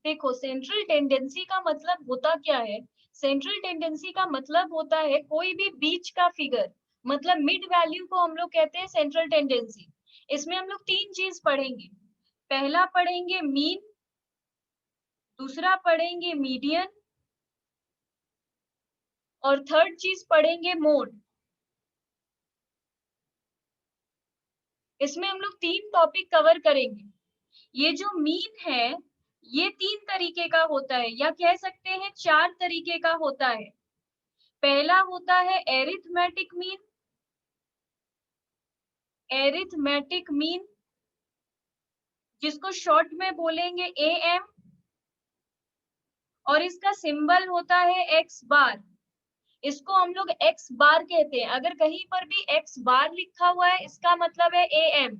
देखो central tendency का मतलब होता क्या है? सेंट्रल टेंडेंसी का मतलब होता है कोई भी बीच का फिगर, मतलब मिड वैल्यू को हम लोग कहते हैं सेंट्रल टेंडेंसी। इसमें हम लोग तीन चीज पढ़ेंगे। पहला पढ़ेंगे मीन, दूसरा पढ़ेंगे मीडियन और थर्ड चीज पढ़ेंगे मोड। इसमें हम लोग तीन टॉपिक कवर करेंगे। ये जो मीन है ये तीन तरीके का होता है, या कह सकते हैं चार तरीके का होता है। पहला होता है एरिथमेटिक मीन, एरिथमेटिक मीन जिसको शॉर्ट में बोलेंगे एएम, और इसका सिंबल होता है एक्स बार। इसको हम लोग एक्स बार कहते हैं। अगर कहीं पर भी एक्स बार लिखा हुआ है इसका मतलब है एएम।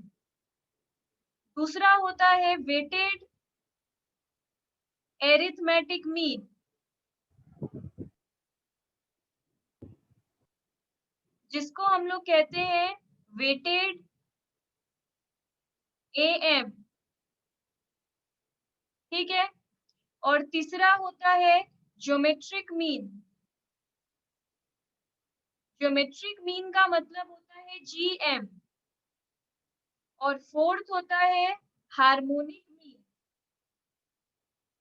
दूसरा होता है वेटेड एरिथमेटिक मीन, जिसको हम लोग कहते हैं वेटेड एएम। ठीक है। और तीसरा होता है ज्योमेट्रिक मीन। ज्योमेट्रिक मीन का मतलब होता है जीएम। और फोर्थ होता है हार्मोनिक मीन।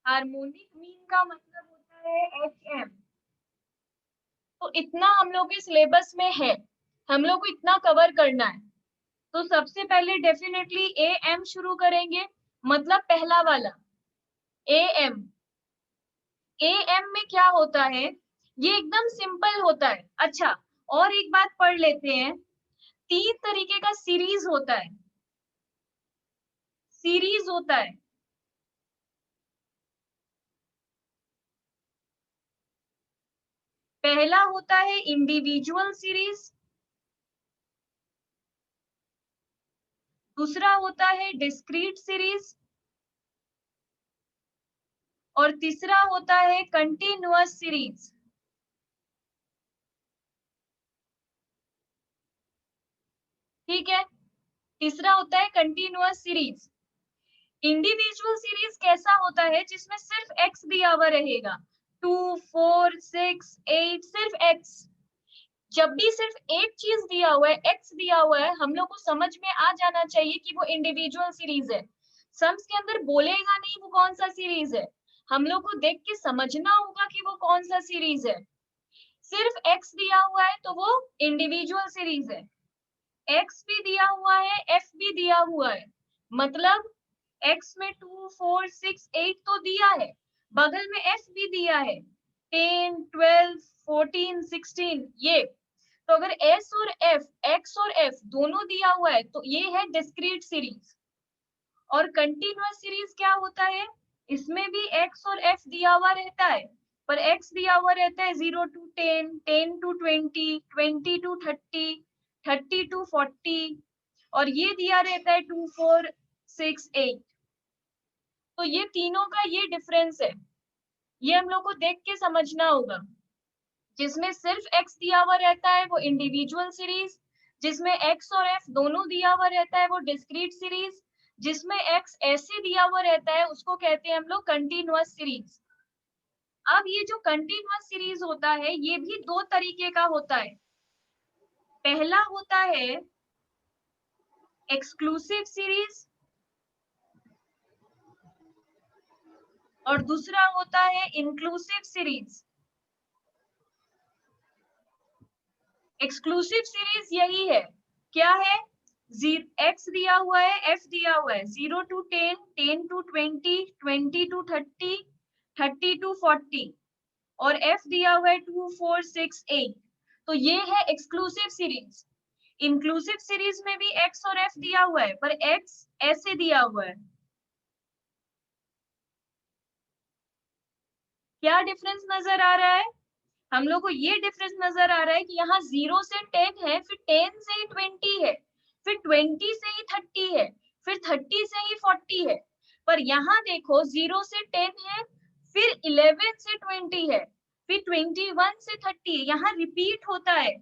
हार्मोनिक मीन का मतलब होता है एचएम। तो इतना हम लोग के सिलेबस में है, हम लोग को इतना कवर करना है। तो सबसे पहले डेफिनेटली एएम शुरू करेंगे, मतलब पहला वाला एएम। एएम में क्या होता है? ये एकदम सिंपल होता है। अच्छा, और एक बात पढ़ लेते हैं। तीन तरीके का सीरीज होता है, सीरीज होता है। पहला होता है इंडिविजुअल सीरीज, दूसरा होता है डिस्क्रीट सीरीज, और तीसरा होता है कंटिन्यूअस सीरीज। ठीक है। तीसरा होता है कंटिन्यूअस सीरीज। इंडिविजुअल सीरीज कैसा होता है? जिसमें सिर्फ एक्स दिया हुआ रहेगा, 2 4 6 8, सिर्फ एक्स। जब भी सिर्फ एक चीज दिया हुआ है, एक्स दिया हुआ है, हम लोग को समझ में आ जाना चाहिए कि वो इंडिविजुअल सीरीज है। सम्स के अंदर बोलेगा नहीं वो कौन सा सीरीज है, हम लोग को देख के समझना होगा कि वो कौन सा सीरीज है। सिर्फ एक्स दिया हुआ है तो वो इंडिविजुअल सीरीज है। एक्स भी दिया हुआ है, एफ भी दिया हुआ है, मतलब एक्स में 2 4 6 8 तो दिया है, बगल में एफ भी दिया है, 10 12 14 16 ये। तो अगर एस और एफ, एक्स और एफ दोनों दिया हुआ है तो ये है डिस्क्रीट सीरीज। और कंटिन्यूअस सीरीज क्या होता है? इसमें भी एक्स और एफ दिया हुआ रहता है, पर एक्स दिया हुआ रहता है 0 to 10, 10 to 20, 20 to 30, 30 to 40, और ये दिया रहता है 2 4 6 8। तो ये तीनों का ये डिफरेंस है, ये हम लोग को देख के समझना होगा। जिसमें सिर्फ एक्स दिया हुआ रहता है वो इंडिविजुअल सीरीज, जिसमें एक्स और एफ दोनों दिया हुआ रहता है वो डिस्क्रीट सीरीज, जिसमें एक्स ऐसे दिया हुआ रहता है उसको कहते हैं हम लोग कंटिन्यूअस सीरीज। अब ये जो कंटिन्यूअस सीरीज होता है ये भी दो तरीके का होता है। पहला होता है एक्सक्लूसिव सीरीज, और दूसरा होता है इंक्लूसिव सीरीज। एक्सक्लूसिव सीरीज यही है, क्या है? एक्स दिया हुआ है, एफ दिया हुआ है 0 to 10, 10 to 20, 20 to 30, 30 to 40, और एफ दिया हुआ है 2 4 6 8। तो ये है एक्सक्लूसिव सीरीज। इंक्लूसिव सीरीज में भी एक्स और एफ दिया हुआ है, पर एक्स ऐसे दिया हुआ है। क्या डिफरेंस नजर आ रहा है? हम लोग को ये डिफरेंस नजर आ रहा है कि यहाँ 0 से 10 है, फिर 10 से ही 20 है, फिर 20 से ही 30 है, फिर 30 से ही 40 है। पर यहाँ देखो 0 से 10 है, फिर 11 से 20 है, फिर 21 से 30, यहाँ रिपीट होता है,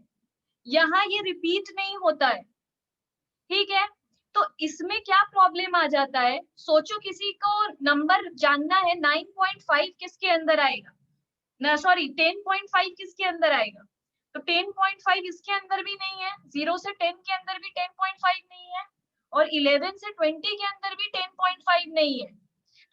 यहाँ ये रिपीट नहीं होता है। ठीक है। तो इसमें क्या प्रॉब्लम आ जाता है, सोचो किसी को नंबर जानना है 9.5 किसके अंदर आएगा, ना सॉरी 10.5 किसके अंदर आएगा, तो 10.5 इसके अंदर भी नहीं है, 0 से 10 के अंदर भी 10.5 नहीं है, और 11 से 20 के अंदर भी 10.5 नहीं है।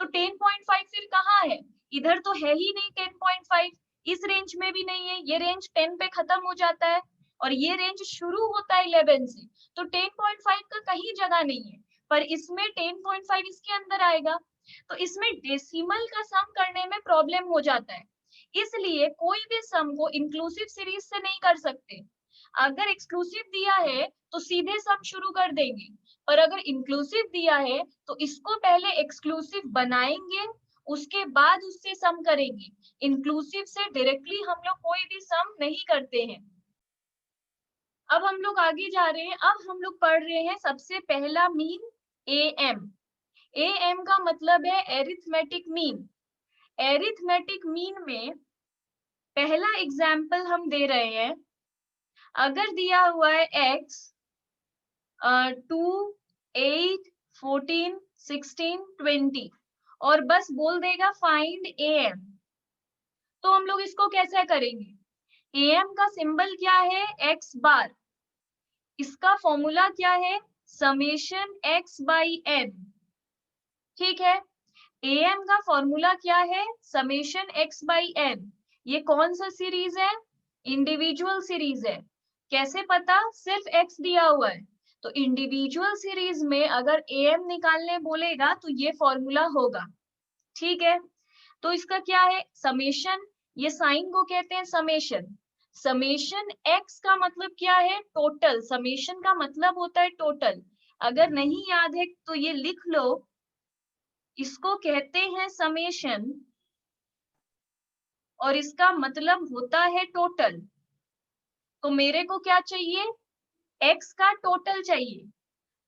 तो 10.5 फिर कहाँ है, इधर तो है ही नहीं 10.5, इस रेंज में भी नहीं है, ये रेंज 10 पे खत्म हो जाता है और ये रेंज शुरू होता है 11 से, तो 10.5 का कहीं जगह नहीं है, पर इसमें 10.5 इसके अंदर आएगा, तो इसमें डेसिमल का सम करने में प्रॉब्लम हो जाता है, इसलिए कोई भी सम को इंक्लूसिव सीरीज से नहीं कर सकते। अगर एक्सक्लूसिव दिया है तो सीधे सम शुरू कर देंगे, पर अगर इंक्लूसिव दिया है तो इसको पहले एक्सक्लूसिव बनाएंगे, उसके बाद उससे सम करेंगे। इंक्लूसिव से डायरेक्टली हम लोग कोई भी सम नहीं करते हैं। अब हम लोग आगे जा रहे हैं, अब हम लोग पढ़ रहे हैं सबसे पहला मीन एएम। एएम का मतलब है एरिथमेटिक मीन। एरिथमेटिक मीन में पहला एग्जाम्पल हम दे रहे हैं, अगर दिया हुआ है x 2 8 14 16 20 और बस बोल देगा फाइंड एएम, तो हम लोग इसको कैसे करेंगे, एएम का सिंबल क्या है x बार, इसका फॉर्मूला क्या है समेशन x बाई n, ठीक है। एएम का फॉर्मूला क्या है समेशन x बाई n, ये कौन सा सीरीज है, इंडिविजुअल सीरीज है। कैसे पता, सिर्फ x दिया हुआ है, तो इंडिविजुअल सीरीज में अगर एएम निकालने बोलेगा तो ये फॉर्मूला होगा, ठीक है। तो इसका क्या है समेशन, ये साइन को कहते हैं समेशन। समेशन x का मतलब क्या है टोटल, समेशन का मतलब होता है टोटल, अगर नहीं याद है तो ये लिख लो, इसको कहते हैं समेशन और इसका मतलब होता है टोटल। तो मेरे को क्या चाहिए, x का टोटल चाहिए,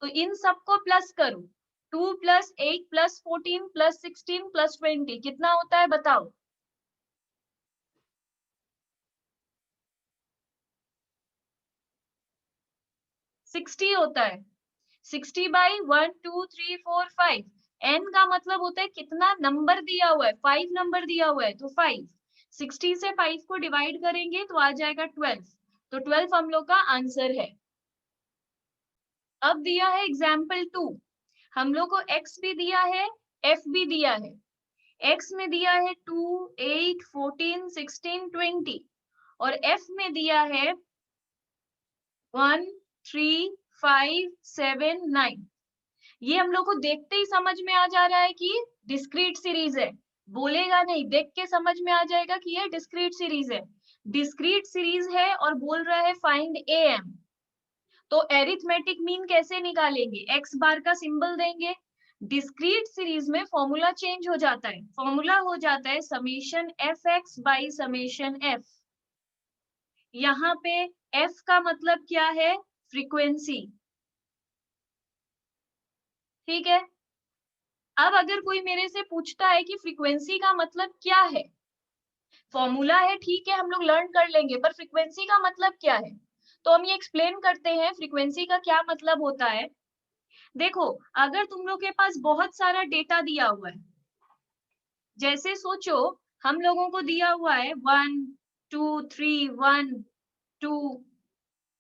तो इन सबको प्लस करो, 2 प्लस 8 प्लस 14 प्लस 16 प्लस 20 कितना होता है बताओ, 60 होता है। 60 बाई 1 2 3 4 5, n का मतलब होता है कितना नंबर दिया हुआ है, 5 नंबर दिया हुआ है तो 5, 60 से 5 को डिवाइड करेंगे तो आ जाएगा 12, तो 12 हम लोग का आंसर है। अब दिया है एग्जाम्पल 2, हम लोग को x भी दिया है f भी दिया है, x में दिया है 2 8 14 16 20 और f में दिया है 1 3 5 7 9। ये हम लोग को देखते ही समझ में आ जा रहा है कि डिस्क्रीट सीरीज है, बोलेगा नहीं, देख के समझ में आ जाएगा कि ये डिस्क्रीट सीरीज है। डिस्क्रीट सीरीज है और बोल रहा है फाइंड एएम, तो एरिथमेटिक मीन कैसे निकालेंगे, एक्स बार का सिंबल देंगे। डिस्क्रीट सीरीज में फॉर्मूला चेंज हो जाता है, फॉर्मूला हो जाता है summation F x by summation F. यहाँ पे एफ का मतलब क्या है फ्रीक्वेंसी, ठीक है। अब अगर कोई मेरे से पूछता है कि फ्रीक्वेंसी का मतलब क्या है, फॉर्मूला है ठीक है हम लोग लर्न कर लेंगे, पर फ्रीक्वेंसी का मतलब क्या है, तो हम ये एक्सप्लेन करते हैं फ्रीक्वेंसी का क्या मतलब होता है। देखो अगर तुम लोग के पास बहुत सारा डेटा दिया हुआ है, जैसे सोचो हम लोगों को दिया हुआ है 1 2 3 1 2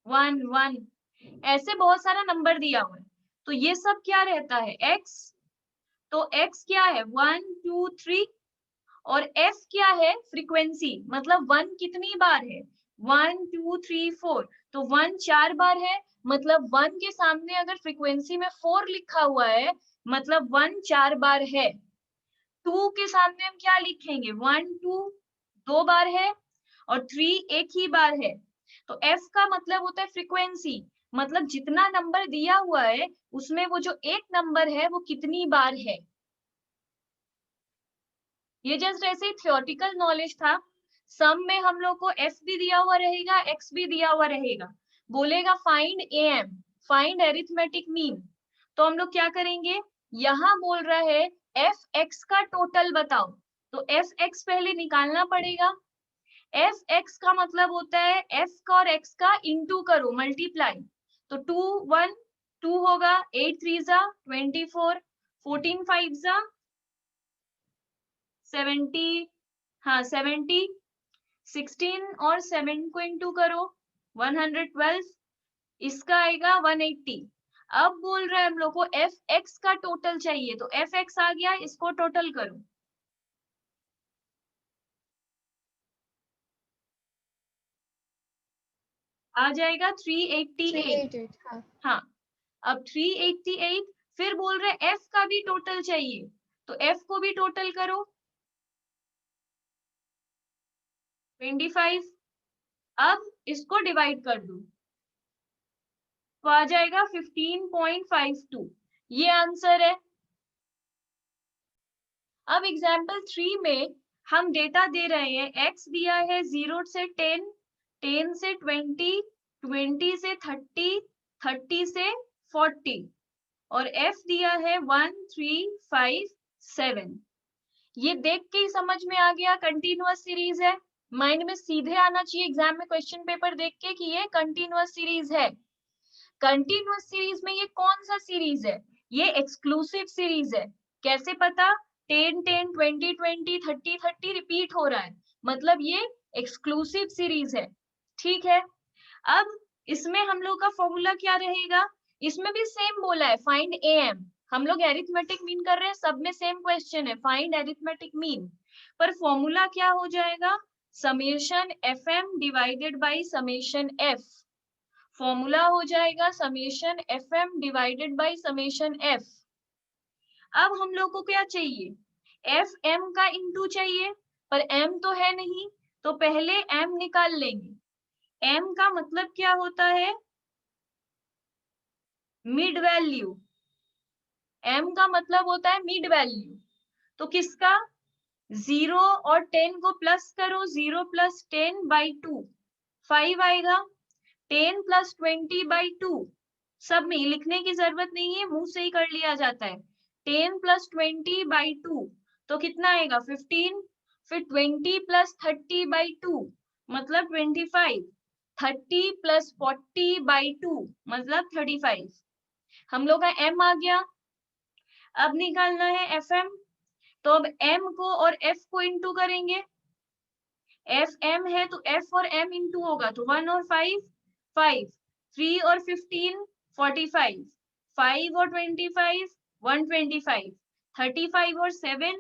1 1, ऐसे बहुत सारा नंबर दिया हुआ है, तो ये सब क्या रहता है x, तो x क्या है 1 2 3 और f क्या है फ्रीक्वेंसी, मतलब 1 कितनी बार है 1 2 3 4, तो 1 4 बार है, मतलब 1 के सामने अगर फ्रीक्वेंसी में 4 लिखा हुआ है मतलब 1 4 बार है। 2 के सामने हम क्या लिखेंगे 1 2 2 बार है और 3 एक ही बार है, तो f का मतलब होता है फ्रीक्वेंसी, मतलब जितना नंबर दिया हुआ है उसमें वो जो एक नंबर है वो कितनी बार है। ये जस्ट ऐसे ही थियोरेटिकल नॉलेज था। सम में हम लोग को f भी दिया हुआ रहेगा x भी दिया हुआ रहेगा, बोलेगा find M, find arithmetic mean, तो हम लोग क्या करेंगे, यहाँ बोल रहा है एफ एक्स का टोटल बताओ, तो एफ एक्स पहले निकालना पड़ेगा। एफ एक्स का मतलब होता है एफ का और एक्स का इंटू करो मल्टीप्लाई, तो 2 1 2 होगा, 8 3 जा 24, 14 5 जा 70, हाँ 70, 16 और 7 को इंटू करो 112, इसका आएगा 180। अब बोल रहा है हम लोग को एफ एक्स का टोटल चाहिए, तो एफ एक्स आ गया, इसको टोटल करो। आ जाएगा 388। 388, हाँ। हाँ, अब 388, फिर बोल रहे एफ का भी टोटल चाहिए, तो एफ को भी टोटल करो 25। अब इसको डिवाइड कर दो तो आ जाएगा 15.52, ये आंसर है। अब एग्जाम्पल 3 में हम डेटा दे रहे हैं, x दिया है 0 से 10, 10 से 20, 20 से 30, 30 से 40 और f दिया है 1 3 5 7। ये देख के ही समझ में आ गया कंटिन्यूअस सीरीज है, माइंड में सीधे आना चाहिए एग्जाम में क्वेश्चन पेपर देख के कि ये कंटिन्यूअस सीरीज है। कंटिन्यूअस सीरीज में ये कौन सा सीरीज है? ये एक्सक्लूसिव सीरीज है। कैसे पता? 10 10 20 20 30 30 रिपीट हो रहा है, मतलब ये एक्सक्लूसिव सीरीज है। ठीक है, अब इसमें हम लोग का फॉर्मूला क्या रहेगा? इसमें भी सेम बोला है, फाइंड एएम। हम लोग एरिथमेटिक मीन कर रहे हैं, सब में सेम क्वेश्चन है, फाइंड एरिथमेटिक मीन। पर फॉर्मूला क्या हो जाएगा? Summation FM divided by summation F. Formula हो जाएगा summation F M divided by summation F. अब हम लोग को क्या चाहिए? एफ एम का इंटू चाहिए, पर एम तो है नहीं, तो पहले एम निकाल लेंगे। एम का मतलब क्या होता है? Mid value. एम का मतलब होता है मिड वैल्यू। तो किसका? 0 और 10 को प्लस करो, 0 प्लस 10 बाई 2 5 आएगा, 10 प्लस 20 बाई 2, सब में लिखने की जरूरत नहीं है, मुंह से ही कर लिया जाता है। 10 प्लस 20 बाई 2 तो कितना आएगा? 15। फिर 20 प्लस 30 बाई 2 मतलब 25। 30 प्लस 40 बाई 2 मतलब 35। हम लोग का एम आ गया। अब निकालना है एफ एम, तो अब एम को और एफ को इंटू करेंगे। एफ एम है तो एफ और एम इंटू होगा, तो 1 और 5 5, 3 और 15 45, 5 और 25 125, 35 और 7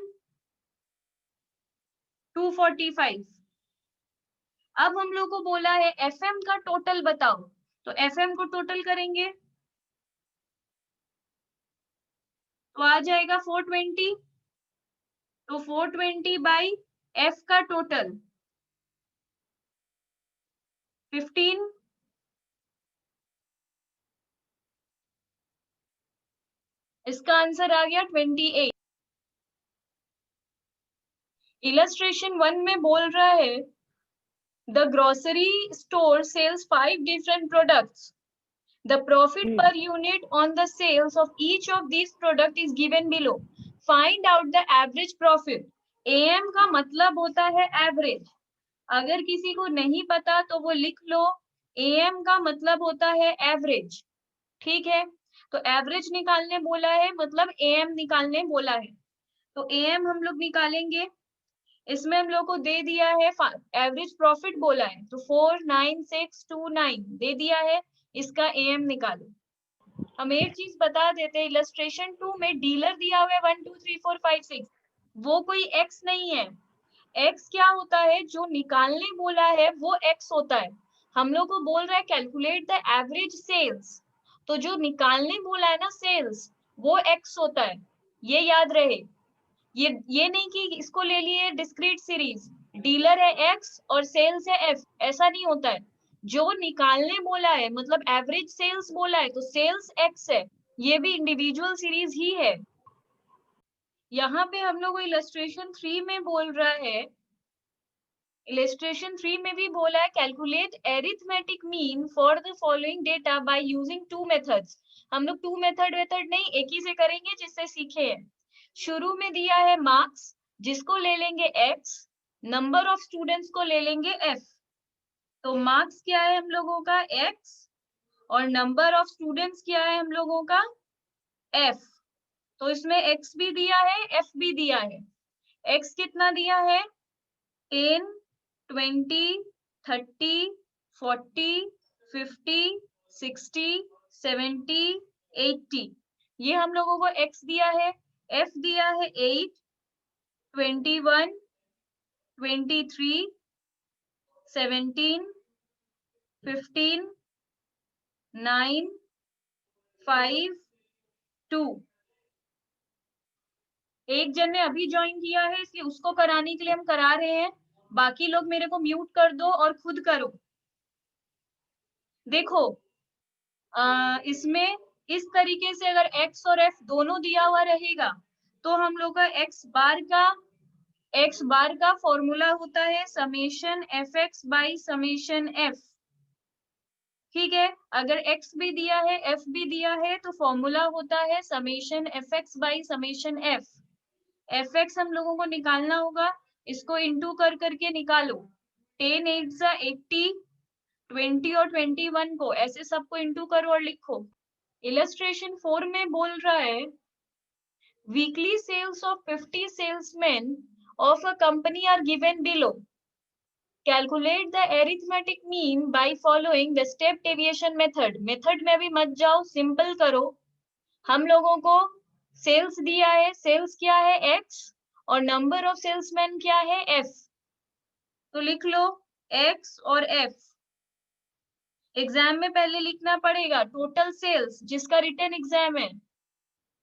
245। अब हम लोग को बोला है एफ एम का टोटल बताओ, तो एफ एम को टोटल करेंगे तो आ जाएगा 420। तो 420 बाई एफ का टोटल 15, इसका आंसर आ गया 28। इलस्ट्रेशन 1 में बोल रहा है the grocery store sells 5 different products. The profit per unit on the sales of each of these products is given below. Find out the average profit. AM का मतलब होता है एवरेज। अगर किसी को नहीं पता तो वो लिख लो, AM का मतलब होता है एवरेज। ठीक है, तो एवरेज निकालने बोला है, मतलब AM निकालने बोला है, तो AM हम लोग निकालेंगे। इसमें हम लोग को दे दिया है एवरेज प्रॉफिट बोला है, तो 49629 दे दिया है, इसका एम निकालो। हम एक चीज बता देते हैं, इलस्ट्रेशन 2 में डीलर दिया हुआ है 1 2 3 4 5 6, वो कोई एक्स नहीं है। एक्स क्या होता है? जो निकालने बोला है वो एक्स होता है। हम लोग को बोल रहा है कैलकुलेट द एवरेज सेल्स, तो जो निकालने बोला है ना सेल्स, वो एक्स होता है, ये याद रहे। ये नहीं कि इसको ले लिए डिस्क्रीट सीरीज, डीलर है एक्स और सेल्स है एफ, ऐसा नहीं होता है। जो निकालने बोला है मतलब एवरेज सेल्स बोला है, तो सेल्स एक्स है, ये भी इंडिविजुअल सीरीज ही है। यहाँ पे हम लोग को इलस्ट्रेशन 3 में बोल रहा है, इलस्ट्रेशन 3 में भी बोला है calculate arithmetic mean for the following data by using 2 methods. हम लोग 2 मेथड नहीं, एक ही से करेंगे जिससे सीखे हैं। शुरू में दिया है मार्क्स, जिसको ले लेंगे x, नंबर ऑफ स्टूडेंट्स को ले लेंगे f। तो मार्क्स क्या है हम लोगों का? x, और नंबर ऑफ स्टूडेंट्स क्या है हम लोगों का, f। तो इसमें x भी दिया है, f भी दिया है। x कितना दिया है, 10, 20, 30, 40, 50, 60, 70, 80, ये हम लोगों को x दिया है। f दिया है 8, 21, 23, 17, 15, 9, 5, 2। एक जन ने अभी ज्वाइन किया है इसलिए उसको कराने के लिए हम करा रहे हैं। बाकी लोग मेरे को म्यूट कर दो और खुद करो। देखो इसमें इस तरीके से अगर x और f दोनों दिया हुआ रहेगा तो हम लोग का x बार का फॉर्मूला होता है summation fx by summation f। ठीक है, अगर x भी दिया है f भी दिया है तो फॉर्मूला होता है summation fx by summation f। fx हम लोगों को निकालना होगा, इसको इंटू कर करके निकालो। 10 8 सा 80, 20 और 21 को ऐसे सबको इंटू करो और लिखो। इलस्ट्रेशन 4 में बोल रहा है weekly sales of 50 salesman of a company are given below. Calculate the arithmetic mean by following the step deviation method. Method में भी मत जाओ, सिंपल करो। हम लोगों को सेल्स दिया है, सेल्स क्या है x और नंबर ऑफ सेल्समैन क्या है f। तो लिख लो x और f। एग्जाम में पहले लिखना पड़ेगा टोटल सेल्स, जिसका रिटन एग्जाम है,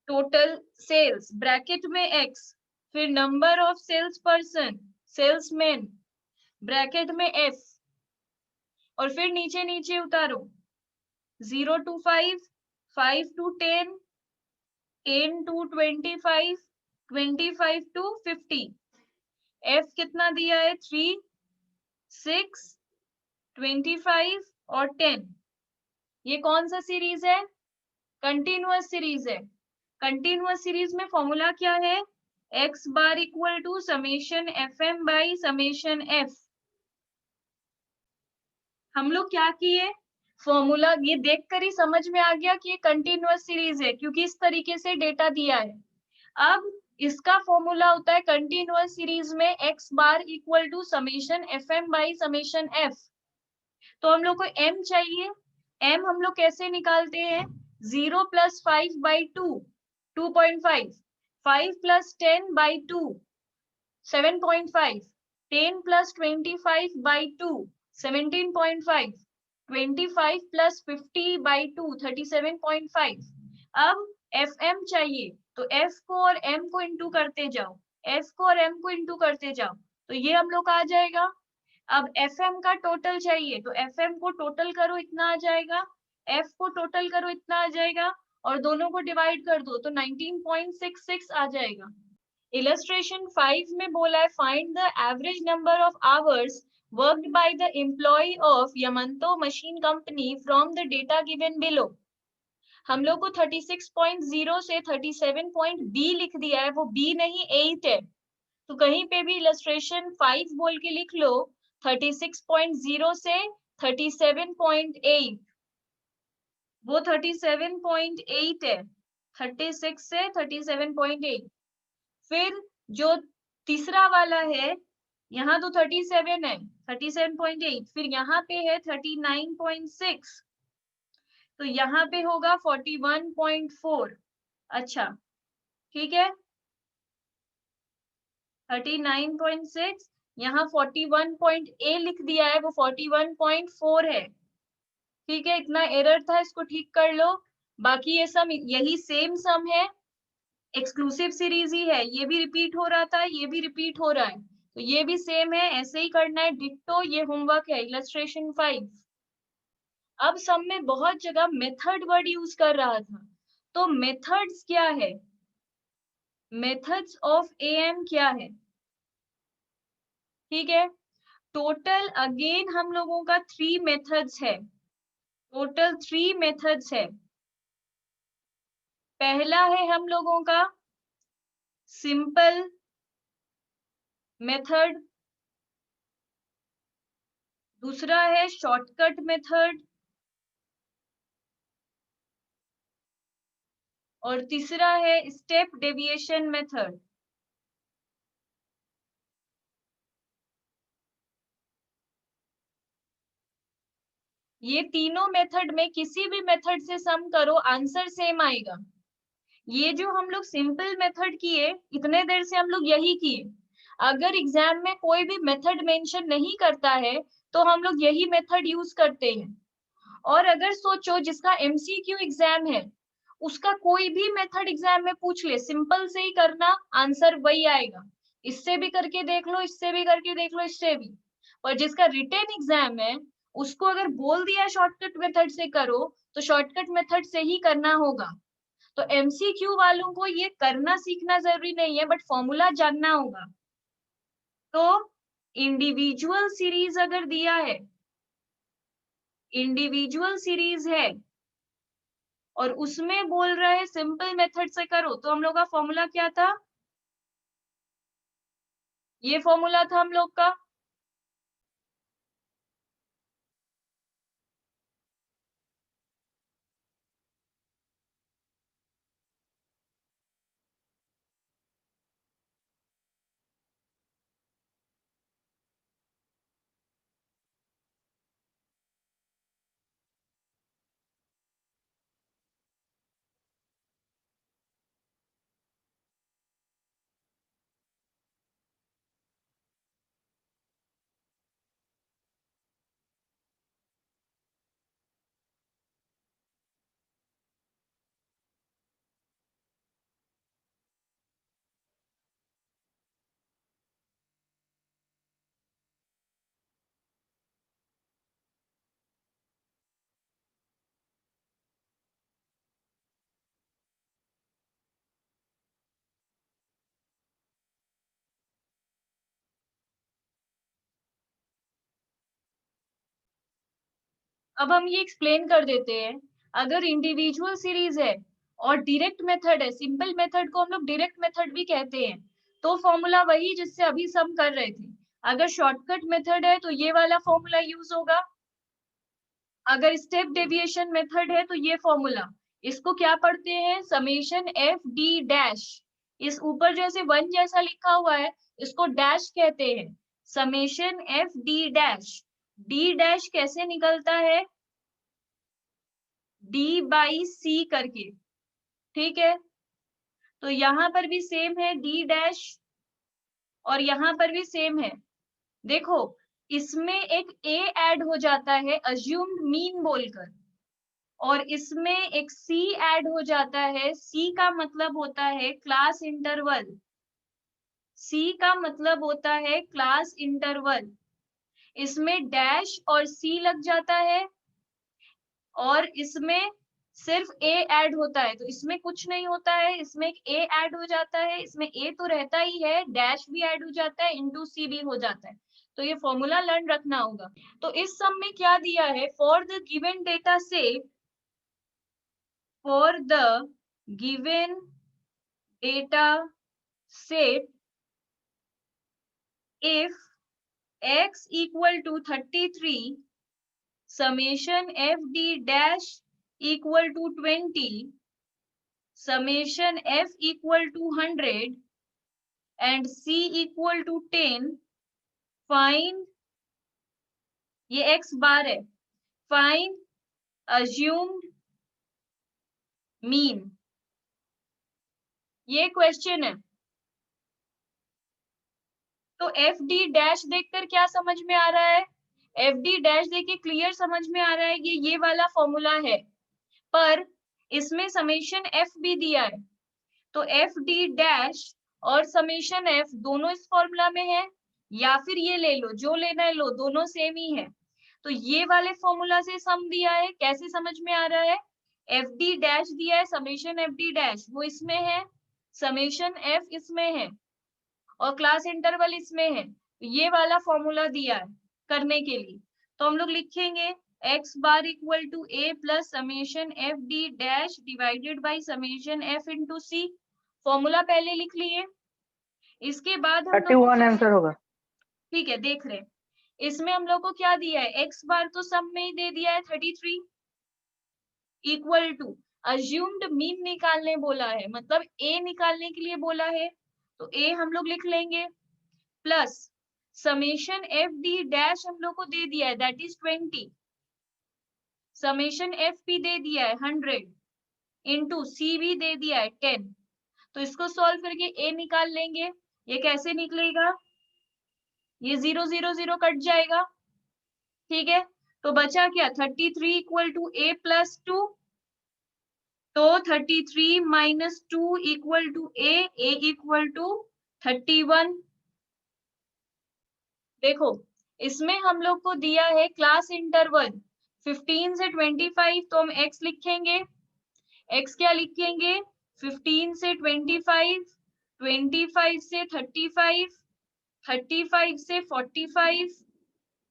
टोटल सेल्स ब्रैकेट में x, फिर number of sales person salesman bracket में f, और फिर नीचे नीचे उतारो 0 to 5, 5 to 10, 10 to 25, 25 to 50। f कितना दिया है 3, 6, 25 और 10। ये कौन सा सीरीज है, कंटिन्यूअस सीरीज है। कंटिन्यूअस सीरीज में फॉर्मूला क्या है, x bar equal to summation fm by summation f। हम लोग क्या किए, फॉर्मूला ये देखकर ही समझ में आ गया कि ये कंटिन्यूअस सीरीज है क्योंकि इस तरीके से डेटा दिया है। अब इसका फॉर्मूला होता है कंटिन्यूअस सीरीज में x bar equal to summation fm by summation f। तो हम लोग को m चाहिए, m हम लोग कैसे निकालते हैं, 0 plus 5 by 2, 2.5, 5 plus 10 by 2, 7.5, 10 plus 25 by 2, 17.5, 25 plus 50 by 2, 37.5। अब fm चाहिए तो f को और m को इंटू करते जाओ, f को और m को इंटू करते जाओ, तो ये हम लोग आ जाएगा। अब fm का टोटल चाहिए तो fm को टोटल करो, इतना आ जाएगा, f को टोटल करो, इतना आ जाएगा, और दोनों को डिवाइड कर दो तो 19.66 आ जाएगा। इलस्ट्रेशन 5 में बोला है find the average number of hours worked by the employ of Yamanto machine company from the data given below. हम लोग को 36.0 से 37.b लिख दिया है, वो b नहीं 8 है, तो कहीं पे भी इलस्ट्रेशन 5 बोल के लिख लो 36.0 से 37.8, वो 37.8 है, 36 से 37.8। फिर जो तीसरा वाला है, यहाँ तो 37 है, 37.8, फिर यहाँ पे है 39.6, तो यहाँ पे होगा 41.4। अच्छा ठीक है, 39.6, यहाँ 41.a लिख दिया है, वो 41.4 है। ठीक है, इतना एरर था, इसको ठीक कर लो। बाकी ये सम यही सेम सम है, एक्सक्लूसिव सीरीज ही है, ये भी रिपीट हो रहा था, ये भी रिपीट हो रहा है, तो ये भी सेम है, ऐसे ही करना है डिट्टो। ये होमवर्क है इलस्ट्रेशन 5। अब सम में बहुत जगह मेथड वर्ड यूज कर रहा था, तो मेथड्स क्या है, मेथड्स ऑफ एएम क्या है। ठीक है, टोटल अगेन हम लोगों का 3 मेथड्स है, टोटल 3 मेथड्स है। पहला है हम लोगों का सिंपल मेथड, दूसरा है शॉर्टकट मेथड, और तीसरा है स्टेप डेविएशन मेथड। ये तीनों मेथड में किसी भी मेथड से सम करो आंसर सेम आएगा। ये जो हम लोग सिंपल मेथड किए, इतने देर से हम लोग यही किए। अगर एग्जाम में कोई भी मेथड मेंशन नहीं करता है तो हम लोग यही मेथड यूज करते हैं। और अगर सोचो जिसका एमसीक्यू एग्जाम है, उसका कोई भी मेथड एग्जाम में पूछ ले, सिंपल से ही करना, आंसर वही आएगा। इससे भी करके देख लो, इससे भी करके देख लो, इससे भी। और जिसका रिटेन एग्जाम है, उसको अगर बोल दिया शॉर्टकट मेथड से करो, तो शॉर्टकट मेथड से ही करना होगा। तो एमसीक्यू वालों को ये करना सीखना जरूरी नहीं है, बट फॉर्मूला जानना होगा। तो इंडिविजुअल सीरीज अगर दिया है, इंडिविजुअल सीरीज है और उसमें बोल रहा है सिंपल मेथड से करो, तो हम लोग का फॉर्मूला क्या था? ये फॉर्मूला था हम लोग का। अब हम ये एक्सप्लेन कर देते हैं। अगर इंडिविजुअल सीरीज है और डायरेक्ट मेथड है, सिंपल मेथड को हम लोग डायरेक्ट मेथड भी कहते हैं, तो फॉर्मूला वही जिससे अभी सम कर रहे थे। अगर शॉर्टकट मेथड है तो ये वाला फॉर्मूला यूज होगा। अगर स्टेप डेविएशन मेथड है तो ये फॉर्मूला। इसको क्या पढ़ते हैं? Summation F D dash. इस ऊपर जैसे वन जैसा लिखा हुआ है, इसको डैश कहते हैं। Summation F D dash. D dash कैसे निकलता है? डी बाई सी करके। ठीक है, तो यहां पर भी सेम है डी डैश, और यहां पर भी सेम है। देखो, इसमें एक ए ऐड हो जाता है अज्यूम्ड मीन बोलकर, और इसमें एक सी ऐड हो जाता है। सी का मतलब होता है क्लास इंटरवल। सी का मतलब होता है क्लास इंटरवल। इसमें डैश और सी लग जाता है, और इसमें सिर्फ ए ऐड होता है, तो इसमें कुछ नहीं होता है। इसमें एक ए ऐड हो जाता है, इसमें ए तो रहता ही है, डैश भी ऐड हो जाता है, इनटू सी भी हो जाता है। तो ये फॉर्मूला लर्न रखना होगा। तो इस सम में क्या दिया है? For the given data set, for the given data set, if x equal to 33, summation fd dash equal to 20, summation f equal to 100 and c equal to 10, find, ये x बार है, find assumed mean। ये question है। तो F D dash देखकर क्या समझ में आ रहा है? एफ डी डैश देख के क्लियर समझ में आ रहा है कि ये वाला फॉर्मूला है, पर इसमें समेशन एफ भी दिया है। तो एफ डी डैश और समेशन एफ दोनों इस फॉर्मूला में है, या फिर ये ले लो, जो लेना है लो, दोनों सेम ही है। तो ये वाले फॉर्मूला से सम दिया है, कैसे समझ में आ रहा है? एफ डी डैश दिया है, समेशन एफ डी डैश वो इसमें है, समेशन एफ इसमें है, और क्लास इंटरवल इसमें है। ये वाला फॉर्मूला दिया है करने के लिए। तो हम लोग लिखेंगे x bar equal to a plus summation F D dash divided by summation f into C. Formula पहले लिख लिए। इसके बाद हम लोग 31 आंसर होगा। ठीक है, देख रहे हैं। इसमें हम लोग को क्या दिया है? x बार तो सब में ही दे दिया है 33 इक्वल टू, अज्यूम्ड मीन निकालने बोला है, मतलब ए निकालने के लिए बोला है, तो ए हम लोग लिख लेंगे, plus summation F D dash हम लोग को दे दिया है, that is 20, summation F P दे दिया है 100, इंटू सी भी दे दिया है 10। तो इसको सॉल्व करके ए निकाल लेंगे। ये कैसे निकलेगा, ये 0 0 0 कट जाएगा, ठीक है। तो बचा क्या, 33 इक्वल टू ए प्लस 2, तो 33 minus 2 equal to A equal to 31। देखो इसमें हम लोग को दिया है क्लास इंटरवल 15 से 25, तो हम x लिखेंगे, x क्या लिखेंगे, 15 से 25, 25 से 35, 35 से 45,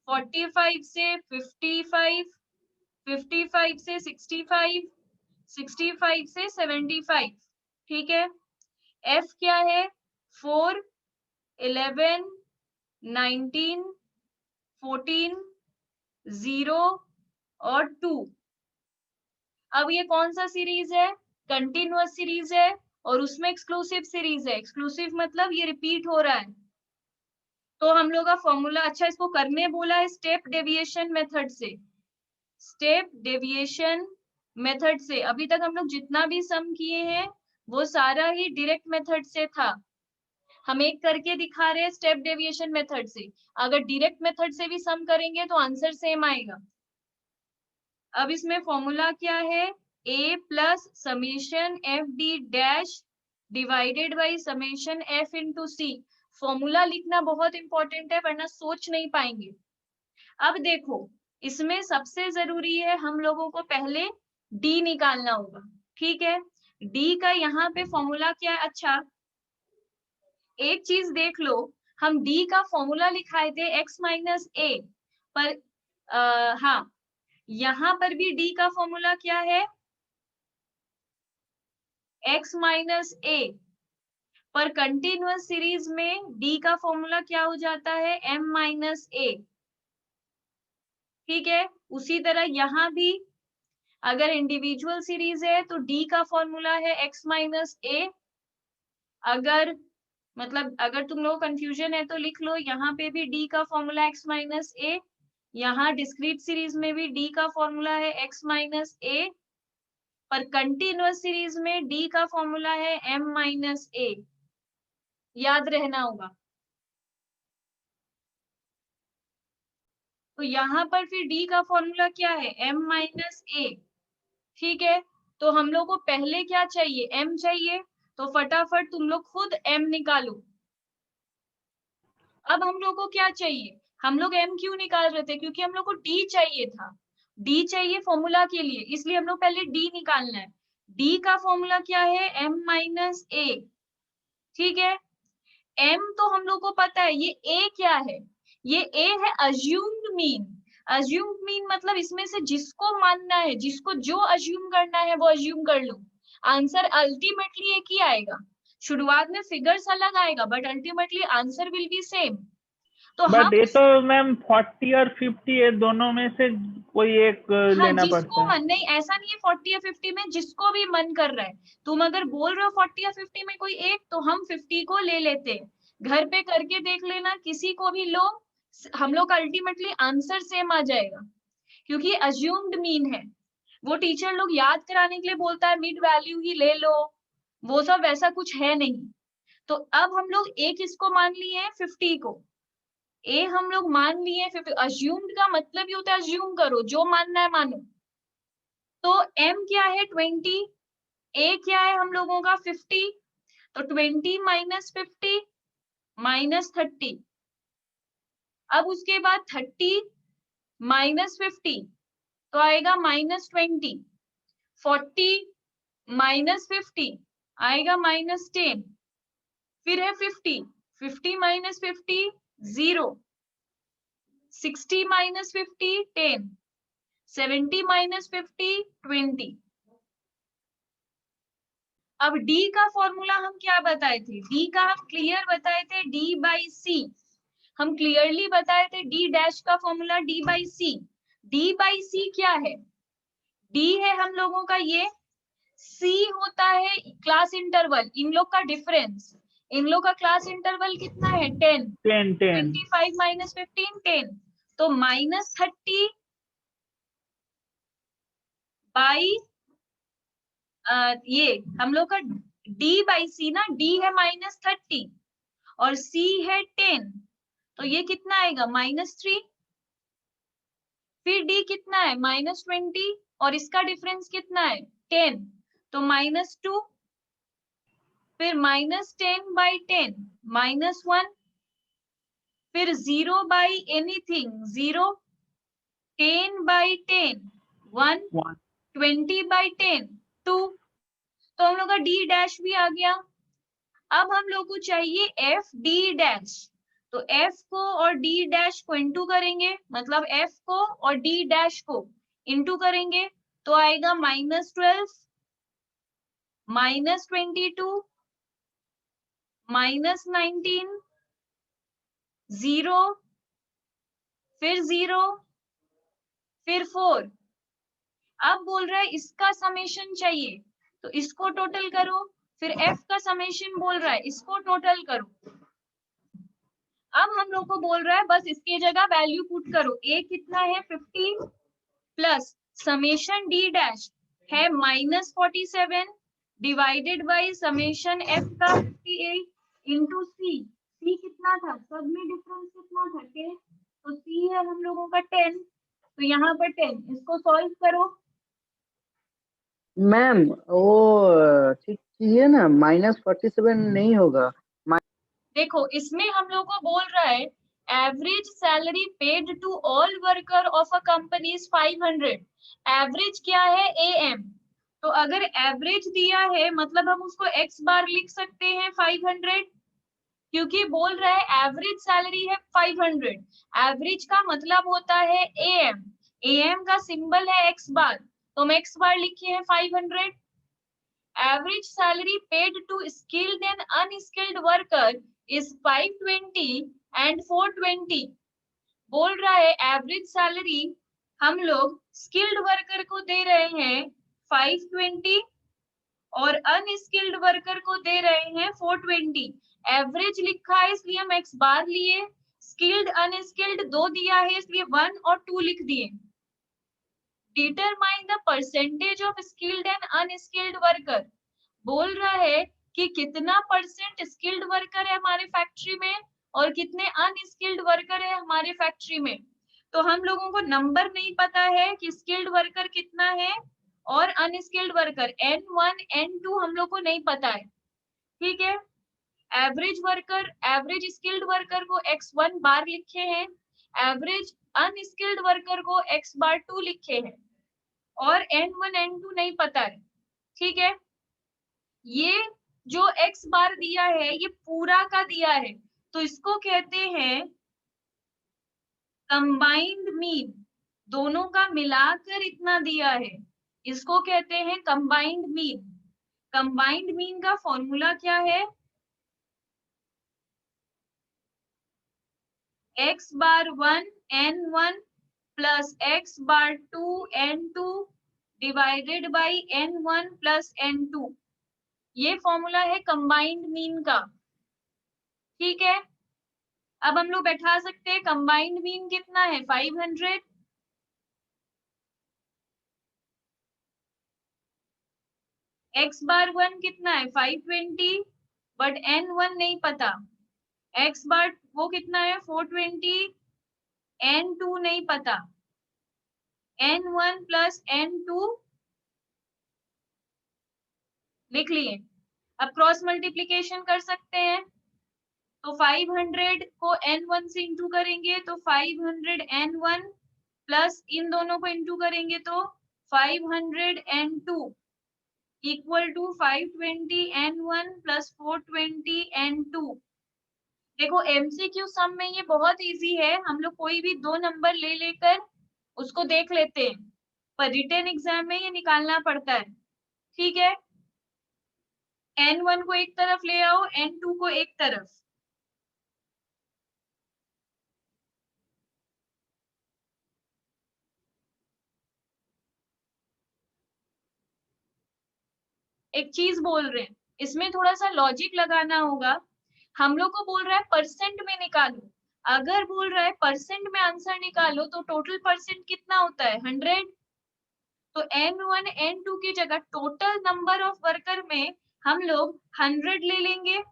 45 से 55, 55 से 65, 65 से 75, ठीक है। f क्या है, 4, 11, 19, 14, 0 और 2। अब ये कौन सा सीरीज है, कंटिन्यूअस सीरीज है, और उसमें एक्सक्लूसिव सीरीज है। एक्सक्लूसिव मतलब ये रिपीट हो रहा है। तो हम लोग का फॉर्मूला, अच्छा इसको करने बोला है स्टेप डेविएशन मेथड से, स्टेप डेविएशन मेथड से। अभी तक हम लोग जितना भी सम किए हैं वो सारा ही डायरेक्ट मेथड से था, हम एक करके दिखा रहे हैं स्टेप डेविएशन मेथड से। अगर डायरेक्ट मेथड से भी सम करेंगे तो आंसर सेम आएगा। अब इसमें फॉर्मूला क्या है, a plus summation F D dash divided by summation F into C. Formula लिखना बहुत इंपॉर्टेंट है, वरना सोच नहीं पाएंगे। अब देखो इसमें सबसे जरूरी है, हम लोगों को पहले d निकालना होगा, ठीक है। d का यहाँ पे फॉर्मूला क्या है, अच्छा एक चीज देख लो, हम d का फॉर्मूला लिखाए थे x माइनस ए, पर हाँ यहाँ पर भी d का फॉर्मूला क्या है, x माइनस ए, पर कंटिन्यूअस सीरीज में d का फॉर्मूला क्या हो जाता है, m माइनस ए, ठीक है। उसी तरह यहाँ भी अगर इंडिविजुअल सीरीज है तो d का फॉर्मूला है x माइनस ए। अगर मतलब अगर तुम लोग कंफ्यूजन है तो लिख लो, यहाँ पे भी d का फॉर्मूला x माइनस ए, यहाँ डिस्क्रीट सीरीज में भी d का फॉर्मूला है x माइनस ए, पर कंटिन्यूअस सीरीज में d का फॉर्मूला है m माइनस ए, याद रहना होगा। तो यहाँ पर फिर d का फॉर्मूला क्या है, m माइनस ए, ठीक है। तो हम लोग को पहले क्या चाहिए, m चाहिए, तो फटाफट तुम लोग खुद m निकालो। अब हम लोग को क्या चाहिए, हम लोग m क्यों निकाल रहे थे, क्योंकि हम लोग को d चाहिए था, d चाहिए फॉर्मूला के लिए, इसलिए हम लोग पहले d निकालना है। d का फॉर्मूला क्या है, m माइनस ए, ठीक है। m तो हम लोग को पता है, ये a क्या है, ये a है अज्यूम्ड मीन। अज्यूम्ड मीन मतलब इसमें से जिसको मानना है, जिसको जो अज्यूम करना है वो अज्यूम कर लो, आंसर अल्टीमेटली एक ही आएगा। शुरुआत में फिगर्स अलग आएगा but ultimately answer will be same. तो बट हम ये तो मैम 40 और 50 ये दोनों में से कोई एक हाँ लेना पड़ता जिसको है। मन, नहीं ऐसा नहीं है 40 या 50 में, जिसको भी मन कर रहा है। तुम अगर बोल रहे हो 40 या 50 में कोई एक, तो हम 50 को ले लेते हैं। घर पे करके देख लेना, किसी को भी लो, हम लोग का अल्टीमेटली आंसर सेम आ जाएगा, क्योंकि अज्यूम्ड मीन है। वो टीचर लोग याद कराने के लिए बोलता है मिड वैल्यू ही ले लो, वो सब वैसा कुछ है नहीं। तो अब हम लोग एक इसको मान लिए 50 को, ए हम लोग मान लिए 50। अज्यूम्ड का मतलब ही होता है अज्यूम करो, जो मानना है मानो। तो m क्या है 20, a क्या है हम लोगों का 50, तो 20 माइनस 50 माइनस 30। अब उसके बाद 30 माइनस 50 तो आएगा माइनस 20, 40 माइनस 50 आएगा माइनस 10, फिर है 50, 50 माइनस 50 0, 60 माइनस 50 10, 70 माइनस 50 20। अब d का फॉर्मूला हम क्या बताए थे, d का हम क्लियर बताए थे d बाई सी, हम क्लियरली बताए थे d डैश का formula d by C. d by C क्या है, d है हम लोगों का ये C होता है क्लास इंटरवल, इन लोग का डिफरेंस, इन लोग का क्लास इंटरवल कितना है 10, 10 25 माइनस 15 10, तो -30 बाई ये हम लोग का D बाई C ना, D है -30 और C है 10, तो ये कितना आएगा -3, फिर D कितना है -20 और इसका डिफरेंस कितना है 10, तो -2, फिर -10 बाई 10 -1, फिर 0 बाई एनीथिंग 0, 10 बाई 10 1, 1 20 बाई 10 2, तो हम लोग का D डैश भी आ गया। अब हम लोग को चाहिए एफ डी डैश, तो F को और D डैश को इंटू करेंगे, मतलब F को और D डैश को इंटू करेंगे, तो आएगा -12 -22 -19 0, फिर 0, फिर 4। अब बोल रहा है इसका समेशन चाहिए, तो इसको टोटल करो, फिर F का समेशन बोल रहा है इसको टोटल करो। अब हम लोग को बोल रहा है बस इसकी जगह वैल्यू पुट करो, A कितना है 15 प्लस समेशन D डैश है -47 डिवाइडेड बाई समेशन F का 58 इंटू C, C कितना था, सब में डिफरेंस कितना था 10, तो C है हम लोगों का 10, तो यहाँ पर 10, इसको सॉल्व करो। मैम वो ठीक कीजिए ना, -47 नहीं होगा। देखो इसमें हम लोग को बोल रहा है average salary paid to all worker of a company is 500, average क्या है AM, तो अगर एवरेज दिया है मतलब हम उसको x बार लिख सकते हैं 500, क्योंकि बोल रहा है एवरेज सैलरी है 500, एवरेज का मतलब होता है AM, AM का सिंबल है x बार, तो हम x बार लिखे हैं 500। Average salary paid to skilled and unskilled worker is 520 and 420। बोल रहा है एवरेज सैलरी हम लोग स्किल्ड वर्कर को दे रहे हैं 520 और अनस्किल्ड वर्कर को दे रहे हैं 420। एवरेज लिखा है इसलिए हम x बार लिए, स्किल्ड अनस्किल्ड 2 दिया है इसलिए 1 और 2 लिख दिए। Determine the percentage of skilled and unskilled worker, बोल रहा है कि कितना परसेंट स्किल्ड वर्कर है हमारे फैक्ट्री में और कितने अनस्किल्ड वर्कर है हमारे फैक्ट्री में। तो हम लोगों को नंबर नहीं पता है कि स्किल्ड वर्कर कितना है और अनस्किल्ड वर्कर N1 N2 हम लोग को नहीं पता है, ठीक है। Average worker, average skilled worker को x1 बार लिखे हैं, एवरेज अनस्किल्ड वर्कर को x बार 2 लिखे हैं और N1 N2 नहीं पता है, ठीक है। ये जो x बार दिया है ये पूरा का दिया है, तो इसको कहते हैं कंबाइंड मीन, दोनों का मिलाकर इतना दिया है, इसको कहते हैं कंबाइंड मीन। कंबाइंड मीन का फॉर्मूला क्या है, x bar 1 N1 plus x bar 2 N2 divided by N1 plus N2, ये फॉर्मूला है कंबाइंड मीन का, ठीक है। अब हम लोग बैठा सकते हैं कंबाइंड मीन कितना है 500, x बार 1 कितना है 520 बट N1 नहीं पता, x बार वो कितना है 420, N2 नहीं पता, N1 प्लस N2 लिख लिए। अब क्रॉस मल्टीप्लीकेशन कर सकते हैं, तो 500 को N1 से इंटू करेंगे तो 500 N1 प्लस इन दोनों को इंटू करेंगे तो 500 N2 equal to 520 N1 plus 420 N2। देखो MCQ सम में ये बहुत इजी है, हम लोग कोई भी 2 नंबर ले लेकर उसको देख लेते हैं, पर रिटन एग्जाम में ये निकालना पड़ता है, ठीक है। N1 को एक तरफ ले आओ, N2 को एक तरफ, एक चीज बोल रहे हैं, इसमें थोड़ा सा लॉजिक लगाना होगा। हम लोग को बोल रहा है परसेंट में निकालो, अगर बोल रहा है परसेंट में आंसर निकालो तो टोटल परसेंट कितना होता है 100। तो N1 N2 की जगह टोटल नंबर ऑफ वर्कर में हम लोग 100 ले लेंगे।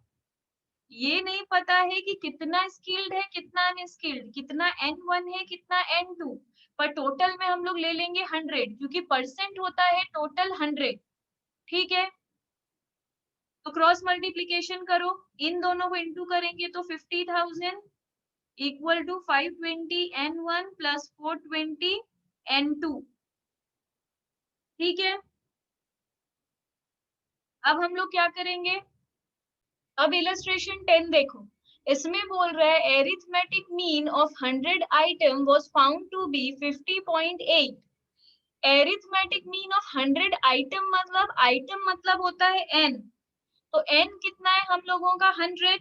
ये नहीं पता है कि कितना स्किल्ड है कितना अनस्किल्ड, कितना N1 है कितना N2, पर टोटल में हम लोग ले लेंगे 100 क्योंकि परसेंट होता है टोटल 100। ठीक है, तो क्रॉस मल्टीप्लीकेशन करो, इन दोनों को इनटू करेंगे तो 50,000 equal to 520 N1 plus 420 N2। ठीक है, अब हम लोग क्या करेंगे, अब इलस्ट्रेशन 10 देखो, इसमें बोल रहा है arithmetic mean of 100 item was found to be 50.8। Arithmetic mean of 100 item मतलब होता है n, तो n कितना है हम लोगों का 100।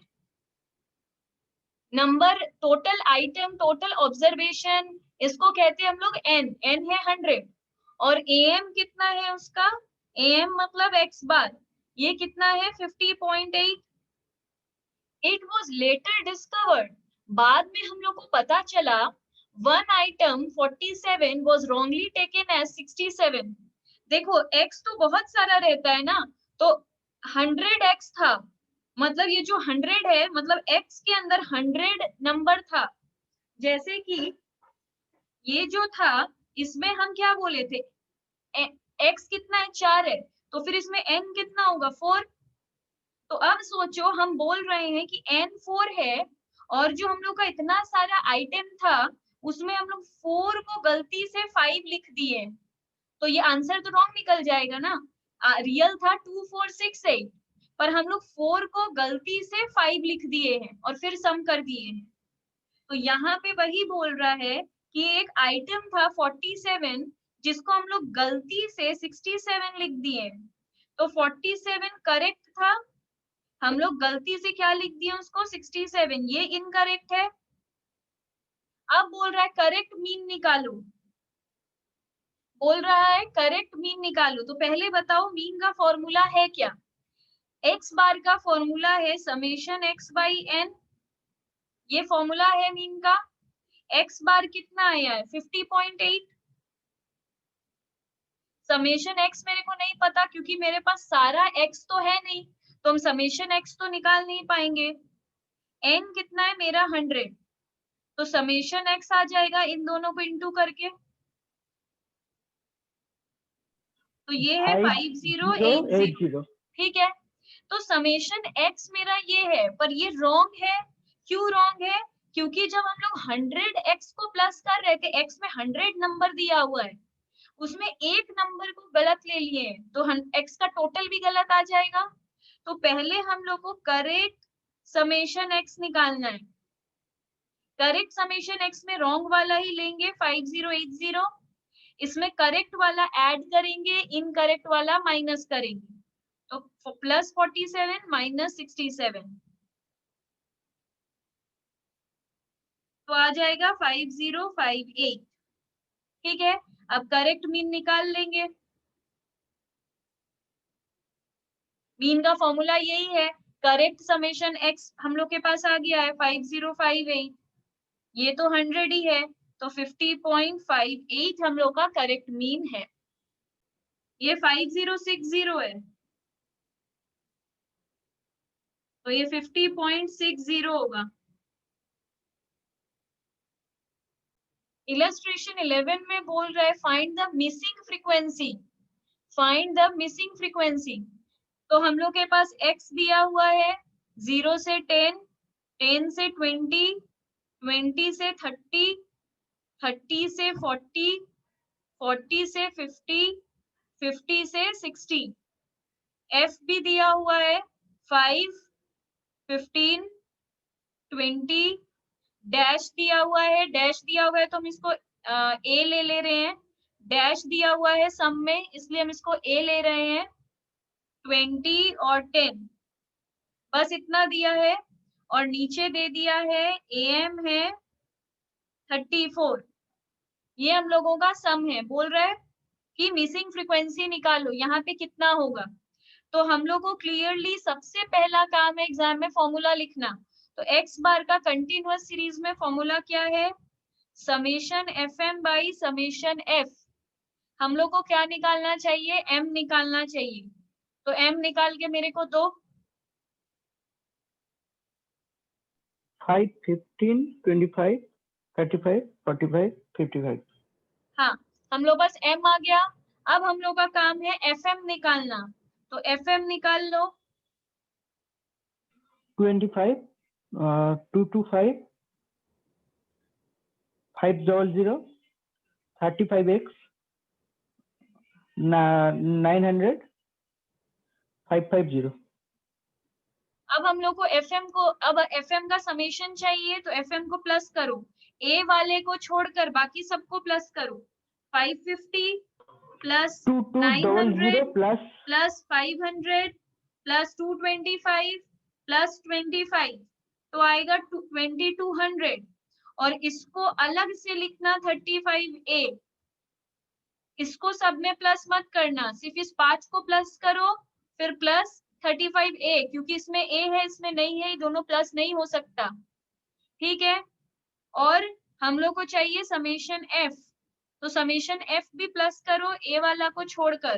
Number total item total observation इसको कहते हैं हम लोग n है 100, और am कितना है उसका, am मतलब x बार, ये कितना है 50.8। इट वॉज लेटर डिस्कवर्ड, बाद में हम लोग को पता चला one item 47 was wrongly taken as 67। देखो x तो बहुत सारा रहता है ना, तो 100x था, मतलब ये जो 100 है मतलब x के अंदर 100 नंबर था। जैसे कि ये जो था इसमें हम क्या बोले थे, x कितना है 4 है, तो फिर इसमें n कितना होगा 4। तो अब सोचो हम बोल रहे हैं कि N4 है, और जो हम लोग का इतना सारा आइटम था उसमें हम लोग 4 को गलती से 5 लिख दिए, तो ये आंसर तो रॉन्ग निकल जाएगा ना। रियल था 2468, पर हम लोग 4 को गलती से 5 लिख दिए हैं और फिर सम कर दिए हैं। तो यहाँ पे वही बोल रहा है कि एक आइटम था 47 जिसको हम लोग गलती से 67 लिख दिए, तो 47 करेक्ट था, हम लोग गलती से क्या लिख दिए उसको 67, ये इनकरेक्ट है। अब बोल रहा है करेक्ट मीन निकालो, बोल रहा है करेक्ट मीन निकालो, तो पहले बताओ मीन का फॉर्मूला है क्या। एक्स बार का फॉर्मूला है समेशन एक्स बाई एन, ये फॉर्मूला है मीन का। एक्स बार कितना आया है 50.8, समेशन एक्स मेरे को नहीं पता क्योंकि मेरे पास सारा एक्स तो है नहीं, तो हम समेशन एक्स तो निकाल नहीं पाएंगे। एन कितना है मेरा 100, तो समेशन एक्स आ जाएगा इन दोनों को इंटू करके, तो ये है 5080। ठीक है, तो समेशन एक्स मेरा ये है, पर ये रॉन्ग है। क्यों रॉन्ग है, क्योंकि जब हम लोग 100x को प्लस कर रहे थे, x में 100 नंबर दिया हुआ है, उसमें एक नंबर को गलत ले लिए तो x का टोटल भी गलत आ जाएगा। तो पहले हम लोग को करेक्ट समेशन x निकालना है। करेक्ट समेशन x में रॉन्ग वाला ही लेंगे 5080, इसमें करेक्ट वाला ऐड करेंगे, इनकरेक्ट वाला माइनस करेंगे, तो प्लस 47 माइनस 67, तो आ जाएगा 5058। ठीक है, अब करेक्ट मीन निकाल लेंगे। मीन का फॉर्मूला यही है, करेक्ट समेशन एक्स हम लोग के पास आ गया है 5058, ये तो 100 ही है, तो 50.58 हम लोग का करेक्ट मीन है। ये 5060 है, तो ये 50.60 होगा। इलस्ट्रेशन 11 में बोल रहा है find the missing frequency, find the missing frequency. तो हम लोग के पास x दिया हुआ है 0 से 10, 10 से 20, 20 से 30, 30 से 40, 40 से 50, 50 से 60। f भी दिया हुआ है 5, 15, 20, डैश दिया हुआ है, डैश दिया हुआ है तो हम इसको a ले रहे हैं, डैश दिया हुआ है सम में इसलिए हम इसको a ले रहे हैं, 20 और 10, बस इतना दिया है। और नीचे दे दिया है am है 34, ये हम लोगों का सम है। बोल रहा है कि मिसिंग फ्रीक्वेंसी निकालो, यहाँ पे कितना होगा, तो हम लोग को क्लियरली सबसे पहला काम है एग्जाम में फॉर्मूला लिखना। तो एक्स बार का कंटिन्यूअस सीरीज में फॉर्मूला क्या है, summation F M by summation F. हम लोग को क्या निकालना चाहिए, एम निकालना चाहिए। तो एम निकाल के मेरे को दो। 5, 15, 25, 35, 45, 55। हाँ, हम लोग पास एम आ गया। अब हम लोग का काम है एफ एम निकालना। तो एफ एम निकाल लो। 25, 225, 500, 35x, 900, 550। अब हम लोग को एफएम को, अब एफएम का समेशन चाहिए तो एफएम को प्लस करो, ए वाले को छोड़कर बाकी सबको प्लस करो। 550 plus 2200 900 plus plus 500 plus 225 plus 25, तो आएगा 2200। और इसको अलग से लिखना 35A। इसको सब में प्लस मत करना, सिर्फ इस 5 को प्लस करो, फिर प्लस 35A, क्योंकि इसमें A है इसमें नहीं है, ये दोनों प्लस नहीं हो सकता। ठीक है, और हम लोग को चाहिए समेशन F। तो समेशन F भी प्लस करो A वाला को छोड़कर,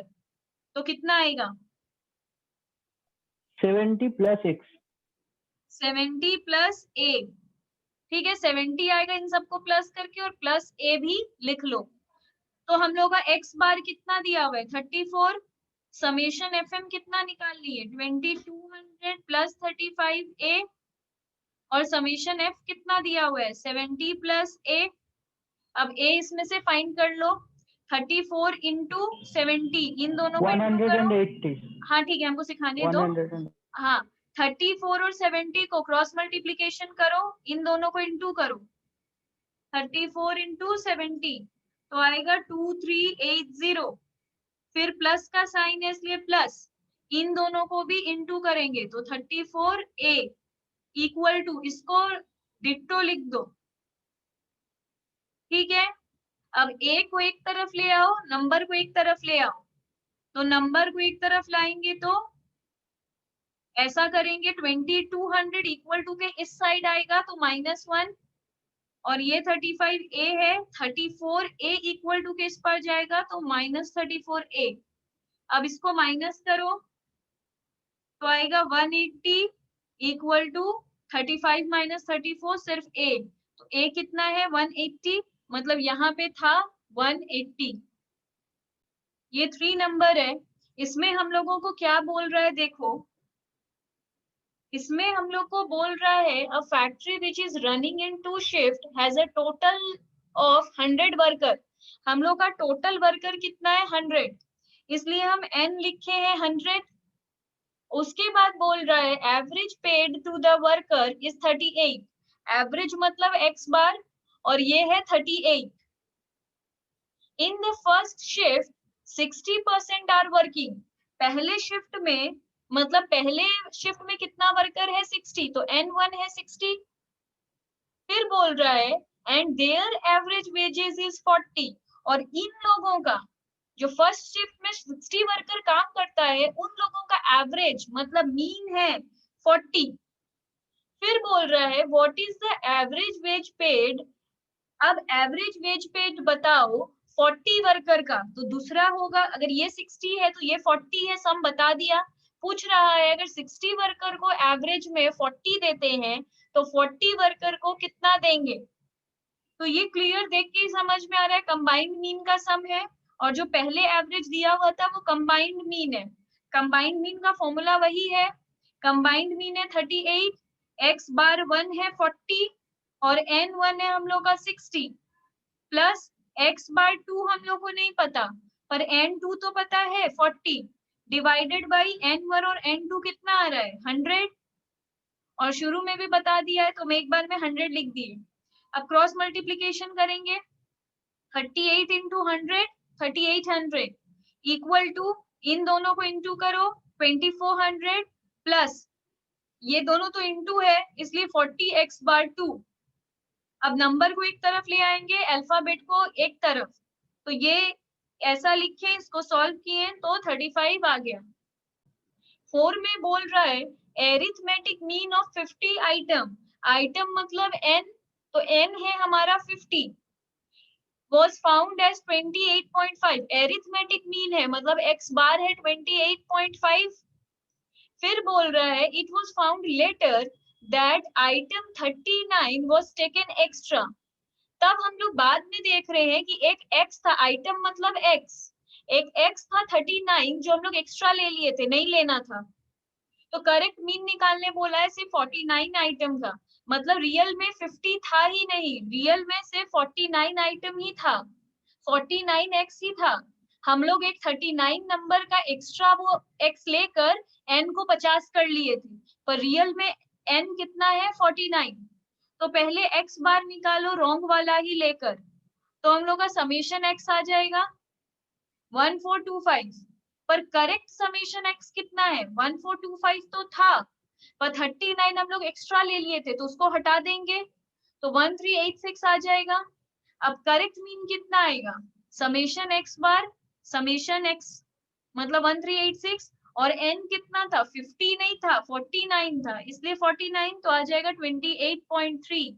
तो कितना आएगा, 70 प्लस x। 70 plus A। ठीक है, 70 आएगा इन सबको प्लस करके, और प्लस A भी लिख लो। तो हम लोग का x बार कितना दिया हुआ है, 34। समेशन एफ एम कितना निकाल लिए, 2200 प्लस 35A। और समेशन एफ कितना दिया हुआ है, 70 प्लस A। अब A इसमें से फाइंड कर लो, 34 इंटू 70, इन दोनों को इंटू करो। 180। हाँ ठीक है, हमको सिखाने दो। 100। हाँ, 34 और 70 को क्रॉस मल्टीप्लीकेशन करो, इन दोनों को इंटू करो। 34 इंटू 70 तो आएगा 2380। फिर प्लस का साइन है इसलिए प्लस, इन दोनों को भी इंटू करेंगे तो 34A इक्वल टू, इसको डिट्टो लिख दो। ठीक है, अब A को एक तरफ ले आओ, नंबर को एक तरफ ले आओ। तो नंबर को एक तरफ लाएंगे तो ऐसा करेंगे, 2200 इक्वल टू के इस साइड आएगा तो -1, और ये 35A है, 34A इक्वल टू किस पर जाएगा तो -34A। अब इसको माइनस करो तो आएगा 180 इक्वल टू 35 माइनस 34 सिर्फ A। तो A कितना है 180, मतलब यहाँ पे था 180। ये 3 नंबर है। इसमें हम लोगों को क्या बोल रहा है देखो, इसमें हम लोग को बोल रहा है a factory which is running in 2 shift has a total of 100 worker. हम लोग का टोटल वर्कर कितना है 100, इसलिए हम n लिखे हैं 100। उसके बाद बोल रहा है average paid to the worker is 38। Average मतलब x बार, और ये है 38। In the first shift 60% are working. पहले शिफ्ट में, मतलब पहले शिफ्ट में कितना वर्कर है 60, तो n1 है 60। फिर बोल रहा है and there average wages is 40। और इन लोगों का जो फर्स्ट शिफ्ट में 60 वर्कर काम करता है, उन लोगों का एवरेज मतलब मीन है 40। फिर बोल रहा है what is the average wage paid. अब एवरेज वेज पेड बताओ 40 वर्कर का, तो दूसरा होगा, अगर ये 60 है तो ये 40 है, सम बता दिया। पूछ रहा है अगर 60 वर्कर को एवरेज में 40 देते हैं तो 40 वर्कर को कितना देंगे। तो ये क्लियर देख के ही समझ में आ रहा है कंबाइंड मीन का सम है, और जो पहले एवरेज दिया हुआ था वो कंबाइंड मीन है। कंबाइंड मीन का फॉर्मूला वही है, कंबाइंड मीन है 38, x बार 1 है 40, और n1 है हम लोग का 60, प्लस x बार 2 हम लोग को नहीं पता, पर n2 तो पता है 40, डिवाइडेड बाई n1, और n2 कितना आ रहा है 100, और शुरू में भी बता दिया है तो मैं एक बार में 100 लिख दिए। अब क्रॉस मल्टीप्लीकेशन करेंगे, 38 इंटू 100 3800 इक्वल टू, इन दोनों को इंटू करो 2400, प्लस ये दोनों तो इंटू है इसलिए 40x बार 2। अब नंबर को एक तरफ ले आएंगे, अल्फाबेट को एक तरफ, तो ये ऐसा लिखे, इसको सॉल्व किए तो 35 आ गया। 4 में बोल रहा है arithmetic mean of 50 item, item मतलब n, तो n है हमारा 50, was found as 28.5, arithmetic mean है मतलब x बार है 28.5। फिर बोल रहा है it was found later that item 39 was taken extra, तब हम लोग बाद में देख रहे हैं कि एक x था, आइटम मतलब x, एक x था 39 जो हम लोग एक्स्ट्रा ले लिए थे, नहीं लेना था, तो करेक्ट मीन निकालने बोला है, सिर्फ 49 आइटम था, मतलब रियल में 50 था ही नहीं, रियल में सिर्फ 49 आइटम ही था, 49x ही था। हम लोग एक 39 नंबर का एक्स्ट्रा वो x लेकर n को 50 कर लिए थे, पर रियल में n कितना है 49, तो पहले x बार निकालो रॉन्ग वाला ही लेकर, तो हम लोग का समेशन x आ जाएगा 1425, पर करेक्ट समेशन x कितना है 1425 तो था, पर 39 हम लोग एक्स्ट्रा ले लिए थे तो उसको हटा देंगे, तो 1386 आ जाएगा। अब करेक्ट मीन कितना आएगा, समेशन x बार समेशन x मतलब 1386, और n कितना था 50 नहीं था 49 था, इसलिए 49 तो आ जाएगा 28.3।